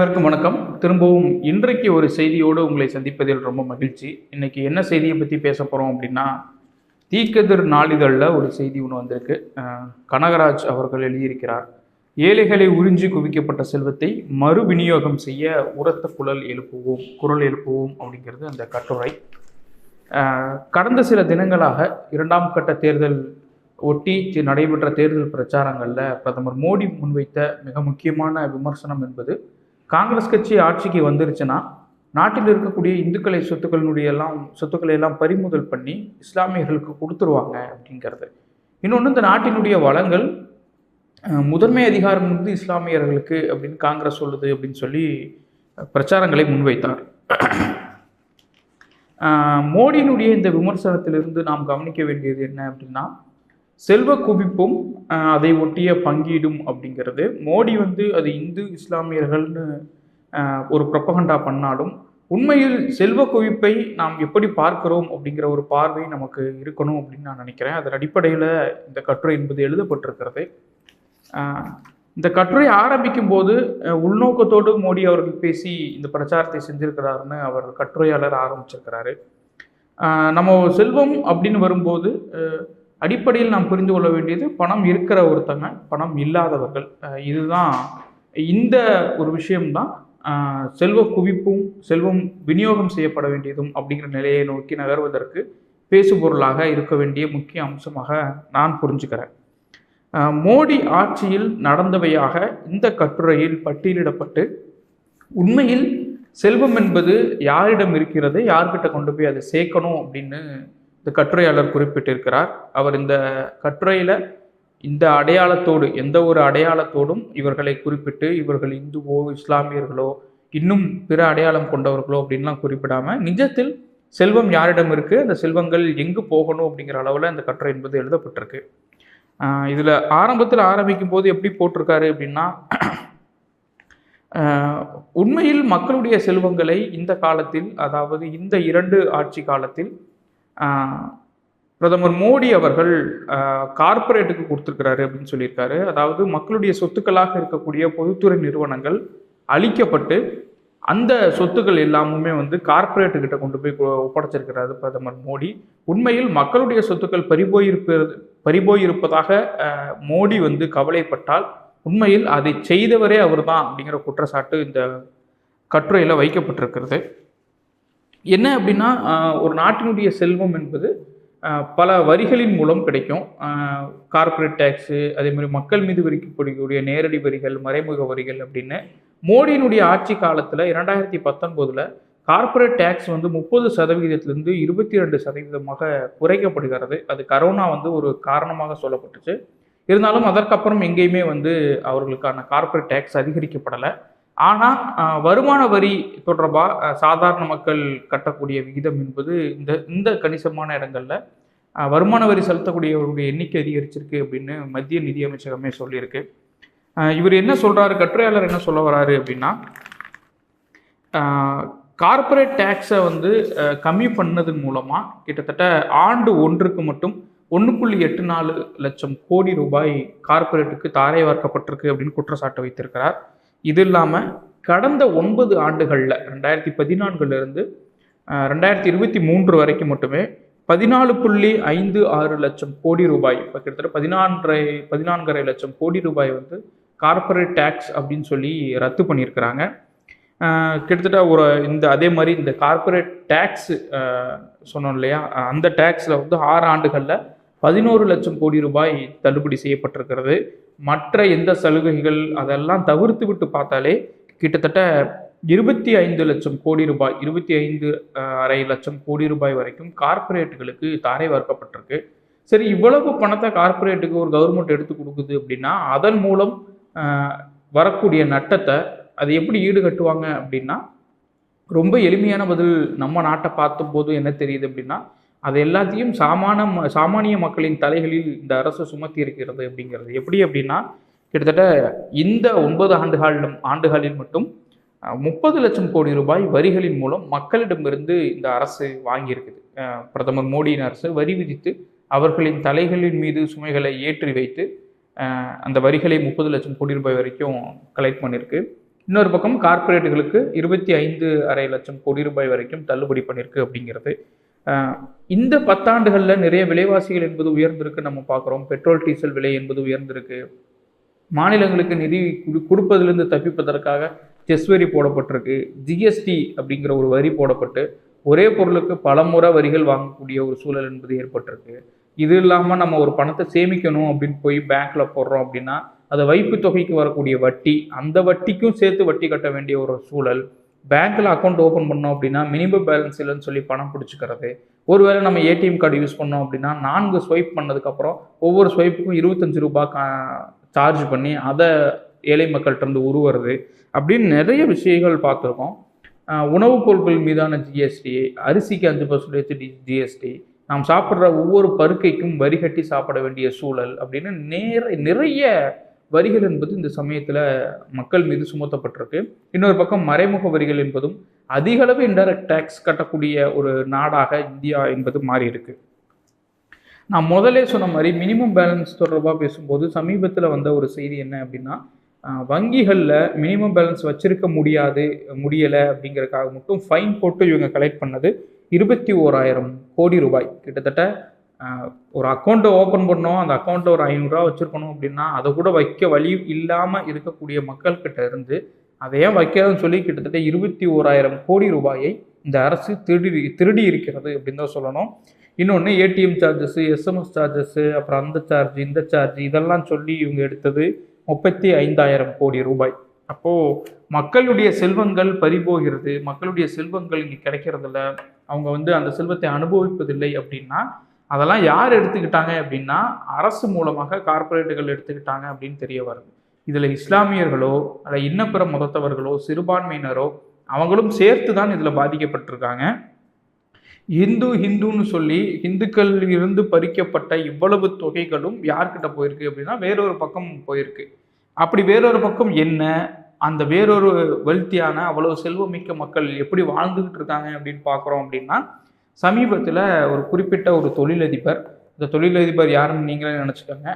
அனைவருக்கும் வணக்கம். திரும்பவும் இன்றைக்கு ஒரு செய்தியோடு உங்களை சந்திப்பதில் ரொம்ப மகிழ்ச்சி. இன்னைக்கு என்ன செய்தியை பற்றி பேச போகிறோம் அப்படின்னா, தீக்கதிர் நாளிதழில் ஒரு செய்தி ஒன்று வந்திருக்கு. கனகராஜ் அவர்கள் எழுதியிருக்கிறார். ஏழைகளை உறிஞ்சி குவிக்கப்பட்ட செல்வத்தை மறு விநியோகம் செய்ய உரத்த குரல் எழுப்புவோம் அப்படிங்கிறது அந்த கட்டுரை. கடந்த சில தினங்களாக 2ஆம் கட்ட தேர்தல் ஒட்டி நடைபெற்ற தேர்தல் பிரச்சாரங்களில் பிரதமர் மோடி முன்வைத்த மிக முக்கியமான விமர்சனம் என்பது, காங்கிரஸ் கட்சி ஆட்சிக்கு வந்துருச்சுன்னா நாட்டில் இருக்கக்கூடிய இந்துக்களை சொத்துக்களை எல்லாம் பறிமுதல் பண்ணி இஸ்லாமியர்களுக்கு கொடுத்துருவாங்க அப்படிங்கிறது. இன்னொன்று, இந்த நாட்டினுடைய வளங்கள் முதன்மை அதிகாரம் வந்து இஸ்லாமியர்களுக்கு அப்படின்னு காங்கிரஸ் சொல்லுது அப்படின்னு சொல்லி பிரச்சாரங்களை முன்வைத்தார். மோடியினுடைய இந்த விமர்சனத்திலிருந்து நாம் கவனிக்க வேண்டியது என்ன அப்படின்னா, செல்வ குவிப்பும் அதை ஒட்டிய பங்கீடும் அப்படிங்கிறது. மோடி வந்து அது இந்து இஸ்லாமியர்கள்னு ஒரு ப்ரொபகண்டா பண்ணாலும், உண்மையில் செல்வ குவிப்பை நாம் எப்படி பார்க்கிறோம் அப்படிங்கிற ஒரு பார்வை நமக்கு இருக்கணும் அப்படின்னு நான் நினைக்கிறேன். அதன் அடிப்படையில் இந்த கட்டுரை என்பது எழுதப்பட்டிருக்கிறது. இந்த கட்டுரை ஆரம்பிக்கும் போது உள்நோக்கத்தோடு மோடி அவர்கள் பேசி இந்த பிரச்சாரத்தை செஞ்சிருக்கிறாருன்னு அவர் கட்டுரையாளர் ஆரம்பிச்சிருக்கிறாரு. நம்ம செல்வம் அப்படின்னு வரும்போது அடிப்படையில் நாம் புரிந்து கொள்ள வேண்டியது, பணம் இருக்கிற ஒருத்தங்க, பணம் இல்லாதவர்கள். இதுதான் இந்த ஒரு விஷயம்தான் செல்வ குவிப்பும் செல்வம் விநியோகம் செய்யப்பட வேண்டியதும் அப்படிங்கிற நிலையை நோக்கி நகர்வதற்கு பேசுபொருளாக இருக்க வேண்டிய முக்கிய அம்சமாக நான் புரிஞ்சுக்கிறேன். மோடி ஆட்சியில் நடந்தவையாக இந்த கட்டுரையில் பட்டியலிடப்பட்டு, உண்மையில் செல்வம் என்பது யாரிடம் இருக்கிறது, யார்கிட்ட கொண்டு போய் அதை சேர்க்கணும் அப்படின்னு இந்த கட்டுரையாளர் குறிப்பிட்டிருக்கிறார். அவர் இந்த கட்டுரையில் இந்த அடையாளத்தோடு, எந்த ஒரு அடையாளத்தோடும் இவர்களை குறிப்பிட்டு, இவர்கள் இந்துவோ இஸ்லாமியர்களோ இன்னும் பிற அடையாளம் கொண்டவர்களோ அப்படின்லாம் குறிப்பிடாமல், நிஜத்தில் செல்வம் யாரிடம் இருக்குது, அந்த செல்வங்கள் எங்கு போகணும் அப்படிங்கிற அளவில் இந்த கட்டுரை என்பது எழுதப்பட்டிருக்கு. இதில் ஆரம்பிக்கும் போது எப்படி போட்டிருக்காரு அப்படின்னா, உண்மையில் மக்களுடைய செல்வங்களை இந்த காலத்தில், அதாவது இந்த 2 ஆட்சி காலத்தில் பிரதமர் மோடி அவர்கள் கார்ப்பரேட்டுக்கு கொடுத்துருக்கிறாரு அப்படின்னு சொல்லியிருக்காரு. அதாவது மக்களுடைய சொத்துக்களாக இருக்கக்கூடிய பொதுத்துறை நிறுவனங்கள் அழிக்கப்பட்டு அந்த சொத்துக்கள் எல்லாமுமே வந்து கார்ப்பரேட்டுக்கிட்ட கொண்டு போய் ஒப்படைச்சிருக்கிறாரு பிரதமர் மோடி. உண்மையில் மக்களுடைய சொத்துக்கள் பறிபோயிருப்பதாக மோடி வந்து கவலைப்பட்டால், உண்மையில் அதை செய்தவரே அவர் தான் அப்படிங்கிற குற்றச்சாட்டு இந்த கட்டுரையில் வைக்கப்பட்டிருக்கிறது. என்ன அப்படின்னா, ஒரு நாட்டினுடைய செல்வம் என்பது பல வரிகளின் மூலம் கிடைக்கும். கார்ப்பரேட் டேக்ஸு, அதே மாதிரி மக்கள் மீது விதிக்கக்கூடிய நேரடி வரிகள், மறைமுக வரிகள் அப்படின்னு. மோடியினுடைய ஆட்சி காலத்தில் 2019 கார்ப்பரேட் டேக்ஸ் வந்து 30% 22% குறைக்கப்படுகிறது. அது கரோனா வந்து ஒரு காரணமாக சொல்லப்பட்டுச்சு. இருந்தாலும் அதற்கப்புறம் எங்கேயுமே வந்து அவர்களுக்கான கார்ப்பரேட் டேக்ஸ் அதிகரிக்கப்படலை. ஆனால் வருமான வரி தொடர்பாக சாதாரண மக்கள் கட்டக்கூடிய விகிதம் என்பது இந்த கணிசமான இடங்களில் வருமான வரி செலுத்தக்கூடியவர்களுடைய எண்ணிக்கை அதிகரிச்சிருக்கு அப்படின்னு மத்திய நிதியமைச்சகமே சொல்லியிருக்கு. இவர் என்ன சொல்கிறாரு, கட்டுரையாளர் என்ன சொல்ல வராரு அப்படின்னா, கார்ப்பரேட் டேக்ஸை வந்து கம்மி பண்ணதன் மூலமாக கிட்டத்தட்ட ஆண்டு ஒன்றுக்கு மட்டும் 1.84 லட்சம் கோடி ரூபாய் கார்ப்பரேட்டுக்கு தாரை வார்க்கப்பட்டிருக்கு அப்படின்னு குற்றச்சாட்டு வைத்திருக்கிறார். இது இல்லாமல் கடந்த 9 ஆண்டுகளில் 2014 2023 வரைக்கும் மட்டுமே 14.56 லட்சம் கோடி ரூபாய், இப்போ கிட்டத்தட்ட 14.5 லட்சம் கோடி ரூபாய் வந்து கார்ப்பரேட் டேக்ஸ் அப்படின்னு சொல்லி ரத்து பண்ணியிருக்கிறாங்க. கிட்டத்தட்ட அதே மாதிரி இந்த கார்ப்பரேட் டேக்ஸ் சொன்னோம் இல்லையா, அந்த டேக்ஸில் வந்து 6 ஆண்டுகளில் 11 லட்சம் கோடி ரூபாய் தள்ளுபடி செய்யப்பட்டிருக்கிறது. மற்ற எந்த சலுகைகள் அதெல்லாம் தவிர்த்து விட்டு பார்த்தாலே கிட்டத்தட்ட 25 லட்சம் கோடி ரூபாய், 25.5 லட்சம் கோடி ரூபாய் வரைக்கும் கார்ப்பரேட்டுகளுக்கு தாரை வார்க்கப்பட்டிருக்கு. சரி, இவ்வளவு பணத்தை கார்ப்பரேட்டுக்கு ஒரு கவர்மெண்ட் எடுத்து கொடுக்குது அப்படின்னா, அதன் மூலம் வரக்கூடிய நட்டத்தை அது எப்படி ஈடுகட்டுவாங்க அப்படின்னா, ரொம்ப எளிமையான பதில் நம்ம நாட்டை பார்த்தபோது என்ன தெரியுது அப்படின்னா, அது எல்லாத்தையும் சாமானிய மக்களின் தலைகளில் இந்த அரசு சுமத்தி இருக்கிறது அப்படிங்கிறது. எப்படி அப்படின்னா, கிட்டத்தட்ட இந்த 9 ஆண்டுகளில் மட்டும் 30 லட்சம் கோடி ரூபாய் வரிகளின் மூலம் மக்களிடமிருந்து இந்த அரசு வாங்கியிருக்குது. பிரதமர் மோடியின் அரசு வரி விதித்து அவர்களின் தலைகளின் மீது சுமைகளை ஏற்றி வைத்து அந்த வரிகளை 30 லட்சம் கோடி ரூபாய் வரைக்கும் கலெக்ட் பண்ணியிருக்கு. இன்னொரு பக்கம் கார்ப்பரேட்டுகளுக்கு 25.5 லட்சம் கோடி ரூபாய் வரைக்கும் தள்ளுபடி பண்ணியிருக்கு அப்படிங்கிறது. இந்த 10 ஆண்டுகளில் நிறைய விலைவாசிகள் என்பது உயர்ந்திருக்கு நம்ம பார்க்குறோம். பெட்ரோல் டீசல் விலை என்பது உயர்ந்திருக்கு. மாநிலங்களுக்கு நிதி கொடுப்பதிலிருந்து தப்பிப்பதற்காக செஸ் வரி போடப்பட்டிருக்கு. ஜிஎஸ்டி அப்படிங்கிற ஒரு வரி போடப்பட்டு ஒரே பொருளுக்கு பல முறை வரிகள் வாங்கக்கூடிய ஒரு சூழல் என்பது ஏற்பட்டிருக்கு. இது இல்லாமல் நம்ம ஒரு பணத்தை சேமிக்கணும் அப்படின்னு போய் பேங்க்ல போடுறோம் அப்படின்னா அதை வைப்பு தொகைக்கு வரக்கூடிய வட்டி, அந்த வட்டிக்கும் சேர்த்து வட்டி கட்ட வேண்டிய ஒரு சூழல். பேங்க்ல அக்கௌண்ட் ஓப்பன் பண்ணோம் அப்படின்னா மினிமம் பேலன்ஸ் இல்லைன்னு சொல்லி பணம் பிடிச்சிக்கிறது. ஒருவேளை நம்ம ஏடிஎம் கார்டு யூஸ் பண்ணோம் அப்படின்னா 4 ஸ்வைப் பண்ணதுக்கப்புறம் ஒவ்வொரு ஸ்வைப்புக்கும் 25 ரூபாய் சார்ஜ் பண்ணி அதை ஏழை மக்கள்கிட்ட இருந்து உருவுறது அப்படின்னு நிறைய விஷயங்கள் பார்த்துருக்கோம். உணவுப் பொருட்கள் மீதான ஜிஎஸ்டி, அரிசிக்கு 5% ஜிஎஸ்டி, நாம் சாப்பிட்ற ஒவ்வொரு பருக்கைக்கும் வரி கட்டி சாப்பிட வேண்டிய சூழல் அப்படின்னு நிறைய வரிகள் என்பது இந்த சமயத்தில் மக்கள் மீது சுமத்தப்பட்டிருக்கு. இன்னொரு பக்கம் மறைமுக வரிகள் என்பதும் அதிக அளவு இன்டைரக்ட் டேக்ஸ் கட்டக்கூடிய ஒரு நாடாக இந்தியா என்பது மாறி இருக்கு. நான் முதலே சொன்ன மாதிரி மினிமம் பேலன்ஸ் தொடர்பாக பேசும்போது சமீபத்தில் வந்த ஒரு செய்தி என்ன அப்படின்னா, வங்கிகளில் மினிமம் பேலன்ஸ் வச்சிருக்க முடியலை அப்படிங்கிறதுக்காக மட்டும் ஃபைன் போட்டு இவங்க கலெக்ட் பண்ணது 21,000 கோடி ரூபாய். கிட்டத்தட்ட ஒரு அக்கௌண்ட்டை ஓப்பன் பண்ணோம், அந்த அக்கௌண்ட்டில் ஒரு 500 ரூபா வச்சுருக்கணும் அப்படின்னா அதை கூட வைக்க வழி இல்லாமல் இருக்கக்கூடிய மக்கள்கிட்ட இருந்து அதை ஏன் வைக்காதுன்னு சொல்லி கிட்டத்தட்ட 21,000 கோடி ரூபாயை இந்த அரசு திருடி இருக்கிறது அப்படின்னு தான் சொல்லணும். இன்னொன்று ஏடிஎம் சார்ஜஸ், எஸ்எம்எஸ் சார்ஜஸ், அப்புறம் அந்த சார்ஜ் இந்த சார்ஜ் இதெல்லாம் சொல்லி இவங்க எடுத்தது 35,000 கோடி ரூபாய். அப்போது மக்களுடைய செல்வங்கள் பறிபோகிறது, மக்களுடைய செல்வங்கள் இங்கே கிடைக்கிறதில்ல, அவங்க அந்த செல்வத்தை அனுபவிப்பதில்லை அப்படின்னா அதெல்லாம் யார் எடுத்துக்கிட்டாங்க அப்படின்னா அரசு மூலமாக கார்ப்பரேட்டுகள் எடுத்துக்கிட்டாங்க அப்படின்னு தெரிய வருது. இதில் இஸ்லாமியர்களோ அல்ல இன்னப்பிற மதத்தவர்களோ சிறுபான்மையினரோ அவங்களும் சேர்த்து தான் இதில் பாதிக்கப்பட்டிருக்காங்க. ஹிந்துன்னு சொல்லி இந்துக்கள் இருந்து பறிக்கப்பட்ட இவ்வளவு தொகைகளும் யார்கிட்ட போயிருக்கு அப்படின்னா வேறொரு பக்கம் போயிருக்கு. அப்படி வேறொரு பக்கம் என்ன, அந்த வேறொரு வெல்த்தியான அவ்வளவு செல்வமிக்க மக்கள் எப்படி வாழ்ந்துகிட்டு இருக்காங்க அப்படின்னு பார்க்குறோம் அப்படின்னா, சமீபத்தில் ஒரு குறிப்பிட்ட ஒரு தொழிலதிபர், இந்த தொழிலதிபர் யாருன்னு நீங்களே நினச்சிக்கோங்க,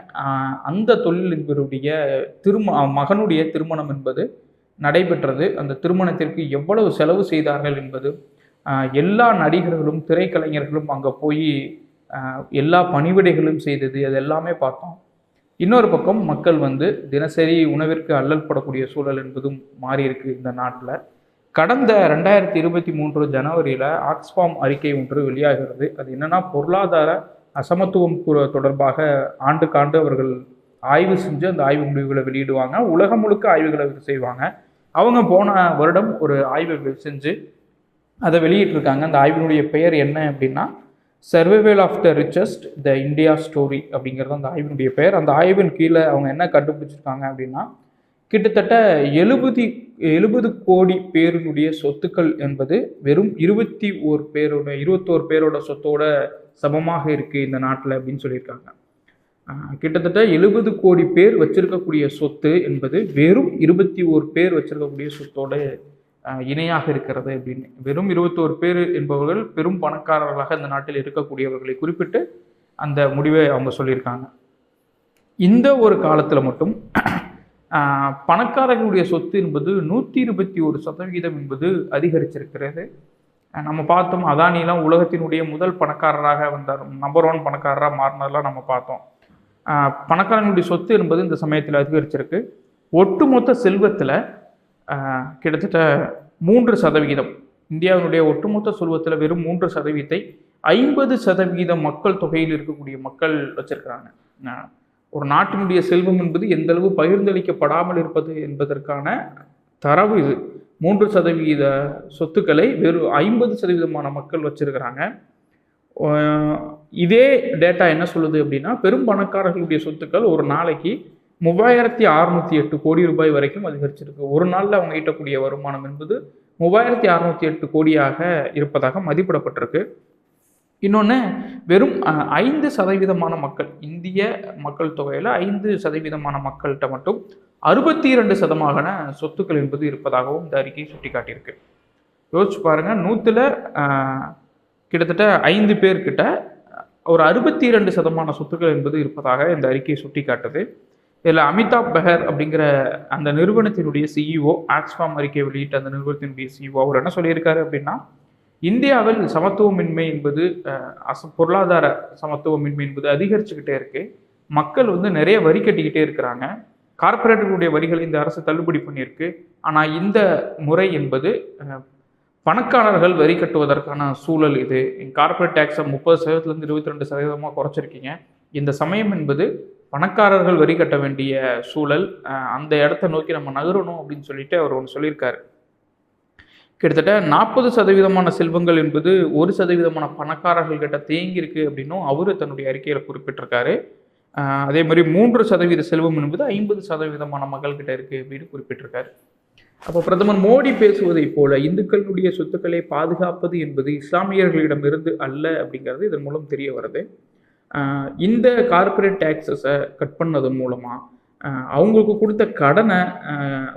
அந்த தொழிலதிபருடைய மகனுடைய திருமணம் என்பது நடைபெற்றது. அந்த திருமணத்திற்கு எவ்வளவு செலவு செய்தார்கள் என்பது, எல்லா நடிகர்களும் திரைக்கலைஞர்களும் அங்கே போய் எல்லா பணிவிடைகளும் செய்தது, அது எல்லாமே பார்த்தோம். இன்னொரு பக்கம் மக்கள் தினசரி உணவிற்கு அல்லல் படக்கூடிய சூழல் என்பதும் மாறி இருக்கு இந்த நாட்டில். கடந்த 2023 ஜனவரியில் ஆக்ஸ்ஃபார்ம் அறிக்கை ஒன்று வெளியாகிறது. அது என்னன்னா, பொருளாதார அசமத்துவம் தொடர்பாக ஆண்டுக்காண்டு அவர்கள் ஆய்வு செஞ்சு அந்த ஆய்வு முடிவுகளை வெளியிடுவாங்க. உலகம் முழுக்க ஆய்வுகளை செய்வாங்க. அவங்க போன வருடம் ஒரு ஆய்வு செஞ்சு அதை வெளியிட்டிருக்காங்க. அந்த ஆய்வினுடைய பெயர் என்ன அப்படின்னா, survival of the richest the India story அப்படிங்கிறது அந்த ஆய்வினுடைய பெயர். அந்த ஆய்வின் கீழே அவங்க என்ன கண்டுபிடிச்சிருக்காங்க அப்படின்னா, கிட்டத்தட்ட 70 கோடி பேருடைய சொத்துக்கள் என்பது வெறும் 21 பேரோட சொத்தோட சமமாக இருக்குது இந்த நாட்டில் அப்படின்னு சொல்லியிருக்காங்க. கிட்டத்தட்ட 70 கோடி பேர் வச்சிருக்கக்கூடிய சொத்து என்பது வெறும் 21 பேர் வச்சிருக்கக்கூடிய சொத்தோட இணையாக இருக்கிறது அப்படின்னு. வெறும் 21 பேர் என்பவர்கள் பெரும் பணக்காரர்களாக இந்த நாட்டில் இருக்கக்கூடியவர்களை குறிப்பிட்டு அந்த முடிவை அவங்க சொல்லியிருக்காங்க. இந்த ஒரு காலத்தில் மட்டும் பணக்காரர்களுடைய சொத்து என்பது 121% என்பது அதிகரிச்சிருக்கிறது. நம்ம பார்த்தோம், அதானிலாம் உலகத்தினுடைய முதல் பணக்காரராக வந்தார், நம்பர் 1 பணக்காரராக மாறினதெல்லாம் நம்ம பார்த்தோம். பணக்காரர்களுடைய சொத்து என்பது இந்த சமயத்தில் அதிகரிச்சிருக்கு. ஒட்டுமொத்த செல்வத்தில் கிட்டத்தட்ட 3%, இந்தியாவினுடைய ஒட்டுமொத்த செல்வத்தில் வெறும் 3%, 50% மக்கள் தொகையில் இருக்கக்கூடிய மக்கள் வச்சிருக்கிறாங்க. ஒரு நாட்டினுடைய செல்வம் என்பது எந்த அளவு பகிர்ந்தளிக்கப்படாமல் இருப்பது என்பதற்கான தரவு இது. 3% சொத்துக்களை வெறும் 50% மக்கள் வச்சிருக்கிறாங்க. இதே டேட்டா என்ன சொல்லுது அப்படின்னா, பெரும் பணக்காரர்களுடைய சொத்துக்கள் ஒரு நாளைக்கு 3608 கோடி ரூபாய் வரைக்கும் அதிகரிச்சிருக்கு. ஒரு நாளில் அவங்க ஈட்டக்கூடிய வருமானம் என்பது 3608 கோடியாக இருப்பதாக மதிப்பிடப்பட்டிருக்கு. இன்னொன்று, வெறும் 5% மக்கள், இந்திய மக்கள் தொகையில் 5% மக்கள்கிட்ட மட்டும் 62% சொத்துக்கள் என்பது இருப்பதாகவும் இந்த அறிக்கை சுட்டி காட்டியிருக்கு. யோசிச்சு பாருங்க, 100ல் கிட்டத்தட்ட 5 பேர்கிட்ட ஒரு 62% சொத்துக்கள் என்பது இருப்பதாக இந்த அறிக்கை சுட்டி காட்டுது. இதில் அமிதாப் பெஹர் அப்படிங்கிற அந்த நிறுவனத்தினுடைய சிஇஓ, ஆக்ஸ்ஃபார்ம் அறிக்கை வெளியிட்ட அந்த நிறுவனத்தினுடைய சிஇஓ அவர் என்ன சொல்லியிருக்காரு அப்படின்னா, இந்தியாவில் சமத்துவமின்மை என்பது பொருளாதார சமத்துவமின்மை என்பது அதிகரிச்சுக்கிட்டே இருக்கு. மக்கள் வந்து நிறைய வரி கட்டிக்கிட்டே இருக்கிறாங்க. கார்ப்பரேட்டுகளுடைய வரிகளை இந்த அரசு தள்ளுபடி பண்ணியிருக்கு. ஆனால் இந்த முறை என்பது பணக்காரர்கள் வரி கட்டுவதற்கான சூழல் இது. கார்ப்பரேட் டேக்ஸை 30%லேருந்து 22% குறைச்சிருக்கீங்க. இந்த சமயம் என்பது பணக்காரர்கள் வரி கட்ட வேண்டிய சூழல், அந்த இடத்த நோக்கி நம்ம நகரணும் அப்படின்னு சொல்லிட்டு அவர் ஒன்று சொல்லியிருக்காரு. கிட்டத்தட்ட 40% செல்வங்கள் என்பது 1% பணக்காரர்கள் கிட்ட தேங்கியிருக்கு அப்படின்னும் அவரு தன்னுடைய அறிக்கையில் குறிப்பிட்டிருக்காரு. அதே மாதிரி 3% செல்வம் என்பது 50% மக்கள்கிட்ட இருக்கு அப்படின்னு குறிப்பிட்டிருக்காரு. அப்போ பிரதமர் மோடி பேசுவதை போல இந்துக்களுடைய சொத்துக்களை பாதுகாப்பது என்பது இஸ்லாமியர்களிடமிருந்து அல்ல அப்படிங்கிறது இதன் மூலம் தெரிய வருது. இந்த கார்ப்பரேட் டேக்ஸஸை கட் பண்ணதன் மூலமாக அவங்களுக்கு கொடுத்த கடனை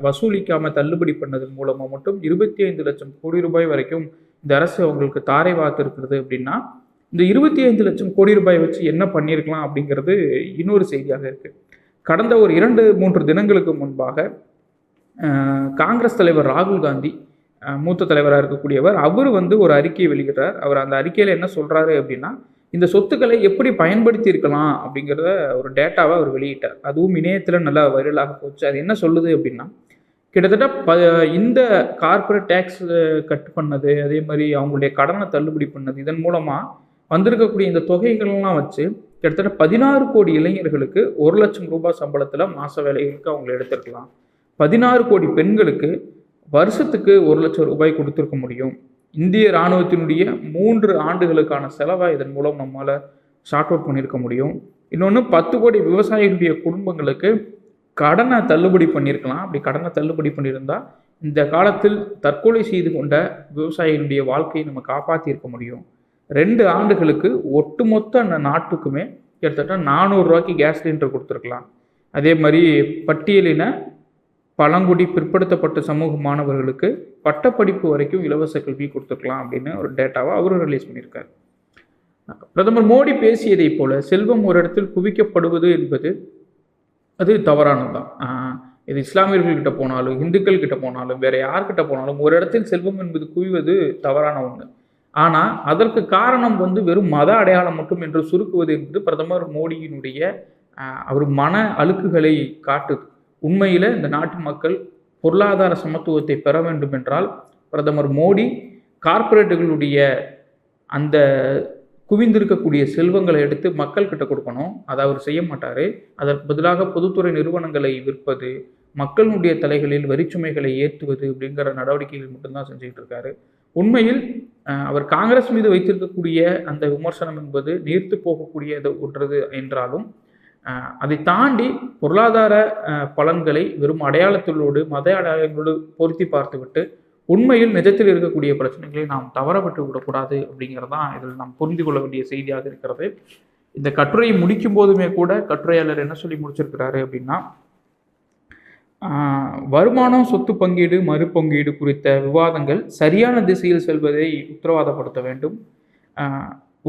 வசூலிக்காமல் தள்ளுபடி பண்ணதன் மூலமாக மட்டும் 25 லட்சம் கோடி ரூபாய் வரைக்கும் இந்த அரசு அவங்களுக்கு தாரை வார்த்திருக்கிறது அப்படின்னா, இந்த 25 லட்சம் கோடி ரூபாய் வச்சு என்ன பண்ணியிருக்கலாம் அப்படிங்கிறது இன்னொரு செய்தியாக இருக்குது. கடந்த ஒரு 2-3 தினங்களுக்கு முன்பாக காங்கிரஸ் தலைவர் ராகுல் காந்தி, மூத்த தலைவராக இருக்கக்கூடியவர், அவர் வந்து ஒரு அறிக்கையை வெளியிடுறார். அவர் அந்த அறிக்கையில் என்ன சொல்கிறாரு அப்படின்னா, இந்த சொத்துக்களை எப்படி பயன்படுத்தி இருக்கலாம் அப்படிங்கிறத ஒரு டேட்டாவை அவர் வெளியிட்டார். அதுவும் இணையத்தில் நல்லா வைரலாக போச்சு. அது என்ன சொல்லுது அப்படின்னா, கிட்டத்தட்ட இந்த கார்ப்பரேட் டேக்ஸ் கட் பண்ணது, அதே மாதிரி அவங்களுடைய கடனை தள்ளுபடி பண்ணது, இதன் மூலமாக வந்திருக்கக்கூடிய இந்த தொகைகள்லாம் வச்சு கிட்டத்தட்ட 16 கோடி இளைஞர்களுக்கு 1 லட்சம் ரூபாய் சம்பளத்தில் மாத வேலைகளுக்கு அவங்களை எடுத்திருக்கலாம். 16 கோடி பெண்களுக்கு வருஷத்துக்கு 1 லட்சம் ரூபாய் கொடுத்துருக்க முடியும். இந்திய இராணுவத்தினுடைய 3 ஆண்டுகளுக்கான செலவை இதன் மூலம் நம்மளால் ஷார்ட் அவுட் பண்ணியிருக்க முடியும். இன்னொன்று 10 கோடி விவசாயிகளுடைய குடும்பங்களுக்கு கடனை தள்ளுபடி பண்ணியிருக்கலாம். அப்படி கடனை தள்ளுபடி பண்ணியிருந்தால் இந்த காலத்தில் தற்கொலை செய்து கொண்ட விவசாயிகளுடைய வாழ்க்கையை நம்ம காப்பாற்றியிருக்க முடியும். 2 ஆண்டுகளுக்கு ஒட்டுமொத்த அந்த நாட்டுக்குமே கிட்டத்தட்ட 400 ரூபாய்க்கு கேஸ் சிலிண்டர் கொடுத்துருக்கலாம். அதே மாதிரி பட்டியலின பழங்குடி பிற்படுத்தப்பட்ட சமூக மாணவர்களுக்கு பட்டப்படிப்பு வரைக்கும் இலவச கல்வி கொடுத்துருக்கலாம் அப்படின்னு ஒரு டேட்டாவை அவரும் ரிலீஸ் பண்ணியிருக்காரு. பிரதமர் மோடி பேசியதை போல செல்வம் ஒரு இடத்தில் குவிக்கப்படுவது என்பது அது தவறானதுதான். இது இஸ்லாமியர்கள்கிட்ட போனாலும் இந்துக்கள் கிட்ட போனாலும் வேற யார்கிட்ட போனாலும் ஒரு இடத்தில் செல்வம் என்பது குவிவது தவறான ஒன்று. ஆனால் அதற்கு காரணம் வந்து வெறும் மத அடையாளம் மட்டும் என்று சுருக்குவது என்பது பிரதமர் மோடியினுடைய அவர் மன அழுக்குகளை காட்டுது. உண்மையில் இந்த நாட்டு மக்கள் பொருளாதார சமத்துவத்தை பெற வேண்டும் என்றால் பிரதமர் மோடி கார்ப்பரேட்டுகளுடைய அந்த குவிந்திருக்கக்கூடிய செல்வங்களை எடுத்து மக்கள்கிட்ட கொடுக்கணும். அதை அவர் செய்ய மாட்டார். அதற்கு பதிலாக பொதுத்துறை நிறுவனங்களை விற்பது, மக்களுடைய தலைகளில் வரிச்சுமைகளை ஏற்றுவது அப்படிங்கிற நடவடிக்கைகள் மட்டும்தான் செஞ்சுக்கிட்டு இருக்காரு. உண்மையில் அவர் காங்கிரஸ் மீது வைத்திருக்கக்கூடிய அந்த விமர்சனம் என்பது நீர்த்து போகக்கூடியது ஒன்றது என்றாலும் அதை தாண்டி பொருளாதார பலன்களை வெறும் அடையாளத்தோடு மத அடையாளங்களோடு பொருத்தி பார்த்துவிட்டு உண்மையில் நிஜத்தில் இருக்கக்கூடிய பிரச்சனைகளை நாம் தவறப்பட்டு விடக்கூடாது அப்படிங்கிறதான் இதில் நாம் புரிந்து கொள்ள வேண்டிய செய்தியாக இருக்கிறது. இந்த கட்டுரையை முடிக்கும் போதுமே கூட கட்டுரையாளர் என்ன சொல்லி முடிச்சிருக்கிறாரு அப்படின்னா, வருமானம், சொத்து பங்கீடு, மறுபங்கீடு குறித்த விவாதங்கள் சரியான திசையில் செல்வதை உத்தரவாதப்படுத்த வேண்டும்.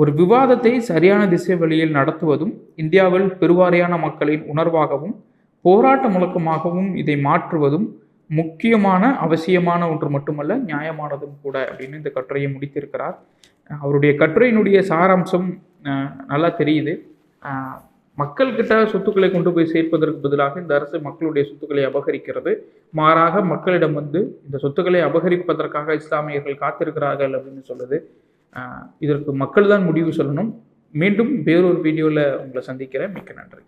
ஒரு விவாதத்தை சரியான திசை வழியில் நடத்துவதும் இந்தியாவில் பெருவாரியான மக்களின் உணர்வாகவும் போராட்ட முழக்கமாகவும் இதை மாற்றுவதும் முக்கியமான அவசியமான ஒன்று மட்டுமல்ல, நியாயமானதும் கூட அப்படின்னு இந்த கட்டுரையை முடித்திருக்கிறார். அவருடைய கட்டுரையினுடைய சாராம்சம் நல்லா தெரியுது. மக்கள்கிட்ட சொத்துக்களை கொண்டு போய் சேர்ப்பதற்கு பதிலாக இந்த அரசு மக்களுடைய சொத்துக்களை அபகரிக்கிறது. மாறாக மக்களிடம் வந்து இந்த சொத்துக்களை அபகரிப்பதற்காக இஸ்லாமியர்கள் காத்திருக்கிறார்கள் அப்படின்னு சொல்லுது. இதற்கு மக்கள் தான் முடிவு சொல்லணும். மீண்டும் வேறொரு வீடியோவில் உங்களை சந்திக்கிறேன். மிக்க நன்றி.